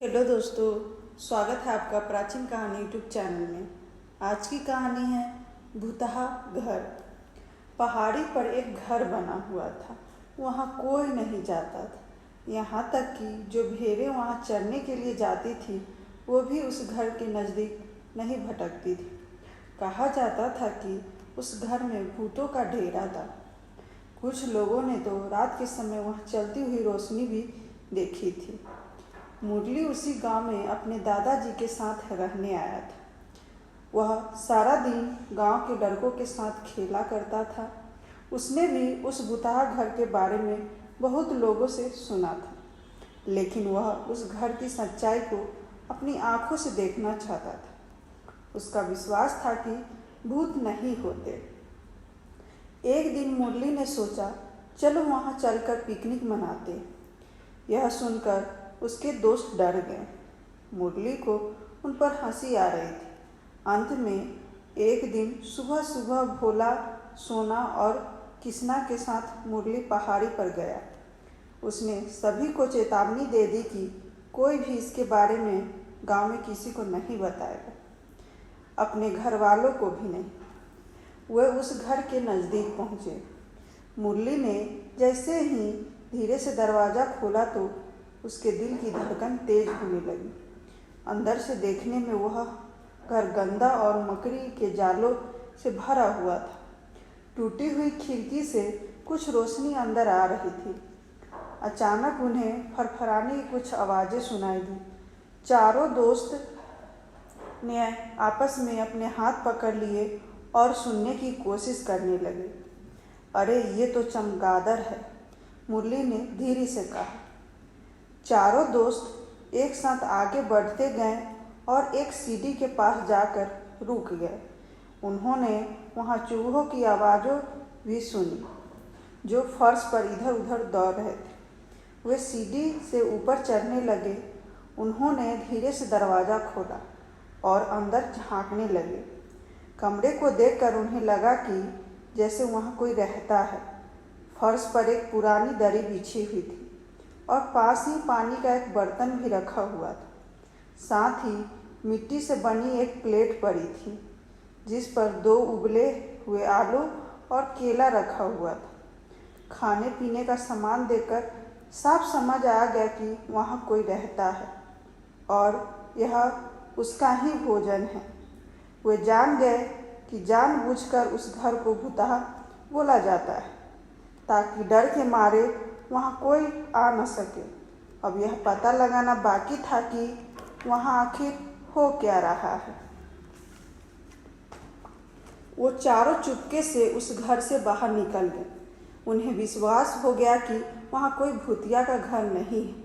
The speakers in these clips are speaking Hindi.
हेलो दोस्तों, स्वागत है आपका प्राचीन कहानी यूट्यूब चैनल में। आज की कहानी है भूतहा घर। पहाड़ी पर एक घर बना हुआ था। वहाँ कोई नहीं जाता था। यहाँ तक कि जो भेड़ें वहाँ चरने के लिए जाती थी वो भी उस घर के नज़दीक नहीं भटकती थी। कहा जाता था कि उस घर में भूतों का डेरा था। कुछ लोगों ने तो रात के समय वहाँ चलती हुई रोशनी भी देखी थी। मुरली उसी गांव में अपने दादाजी के साथ रहने आया था। वह सारा दिन गांव के लड़कों के साथ खेला करता था। उसने भी उस भूतहा घर के बारे में बहुत लोगों से सुना था, लेकिन वह उस घर की सच्चाई को अपनी आंखों से देखना चाहता था। उसका विश्वास था कि भूत नहीं होते। एक दिन मुरली ने सोचा, चलो वहाँ चलकर पिकनिक मनाते। यह सुनकर उसके दोस्त डर गए। मुरली को उन पर हंसी आ रही थी। अंत में एक दिन सुबह सुबह भोला, सोना और किसना के साथ मुरली पहाड़ी पर गया। उसने सभी को चेतावनी दे दी कि कोई भी इसके बारे में गांव में किसी को नहीं बताएगा, अपने घर वालों को भी नहीं। वह उस घर के नज़दीक पहुँचे। मुरली ने जैसे ही धीरे से दरवाज़ा खोला तो उसके दिल की धड़कन तेज होने लगी। अंदर से देखने में वह घर गंदा और मकड़ी के जालों से भरा हुआ था। टूटी हुई खिड़की से कुछ रोशनी अंदर आ रही थी। अचानक उन्हें फरफराने की कुछ आवाज़ें सुनाई दी। चारों दोस्त ने आपस में अपने हाथ पकड़ लिए और सुनने की कोशिश करने लगे। अरे ये तो चमगादड़ है, मुरली ने धीरे से कहा। चारों दोस्त एक साथ आगे बढ़ते गए और एक सीढ़ी के पास जाकर रुक गए। उन्होंने वहाँ चूहों की आवाज़ों भी सुनी जो फर्श पर इधर उधर दौड़ रहे थे। वे सीढ़ी से ऊपर चढ़ने लगे। उन्होंने धीरे से दरवाज़ा खोला और अंदर झांकने लगे। कमरे को देखकर उन्हें लगा कि जैसे वहाँ कोई रहता है। फर्श पर एक पुरानी दरी बिछी हुई थी और पास ही पानी का एक बर्तन भी रखा हुआ था। साथ ही मिट्टी से बनी एक प्लेट पड़ी थी जिस पर 2 उबले हुए आलू और केला रखा हुआ था। खाने पीने का सामान देखकर साफ समझ आ गया कि वहाँ कोई रहता है और यह उसका ही भोजन है। वे जान गए कि जानबूझकर उस घर को भूतहा बोला जाता है ताकि डर के मारे वहाँ कोई आ न सके। अब यह पता लगाना बाकी था कि वहाँ आखिर हो क्या रहा है। वो चारों चुपके से उस घर से बाहर निकल गए। उन्हें विश्वास हो गया कि वहाँ कोई भूतिया का घर नहीं है,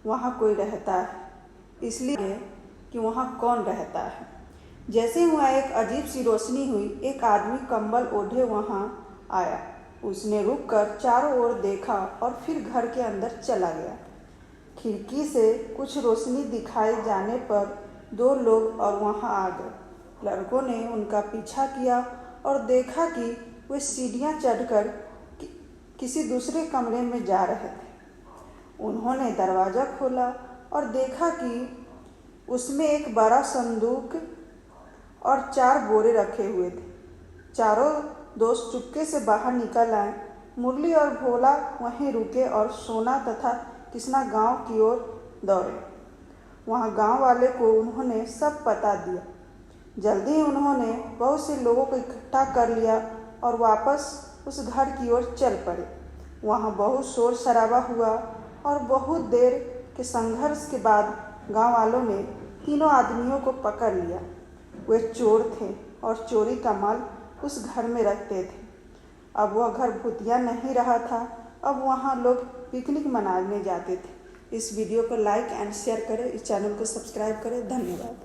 वहाँ कोई रहता है। इसलिए कि वहाँ कौन रहता है। जैसे ही वहाँ एक अजीब सी रोशनी हुई, एक आदमी कंबल ओढ़े वहाँ आया। उसने रुककर चारों ओर देखा और फिर घर के अंदर चला गया। खिड़की से कुछ रोशनी दिखाई जाने पर 2 लोग और वहाँ आ गए। लड़कों ने उनका पीछा किया और देखा कि वे सीढ़ियाँ चढ़कर किसी दूसरे कमरे में जा रहे थे। उन्होंने दरवाज़ा खोला और देखा कि उसमें एक बड़ा संदूक और 4 बोरे रखे हुए थे। चारों दोस्त चुपके से बाहर निकल आए। मुरली और भोला वहीं रुके और सोना तथा किसना गांव की ओर दौड़े। वहां गांव वाले को उन्होंने सब बता दिया। जल्दी ही उन्होंने बहुत से लोगों को इकट्ठा कर लिया और वापस उस घर की ओर चल पड़े। वहां बहुत शोर शराबा हुआ और बहुत देर के संघर्ष के बाद गांव वालों ने तीनों आदमियों को पकड़ लिया। वे चोर थे और चोरी का माल उस घर में रखते थे। अब वह घर भूतिया नहीं रहा था, अब वहाँ लोग पिकनिक मनाने जाते थे। इस वीडियो को लाइक एंड शेयर करें, इस चैनल को सब्सक्राइब करें। धन्यवाद।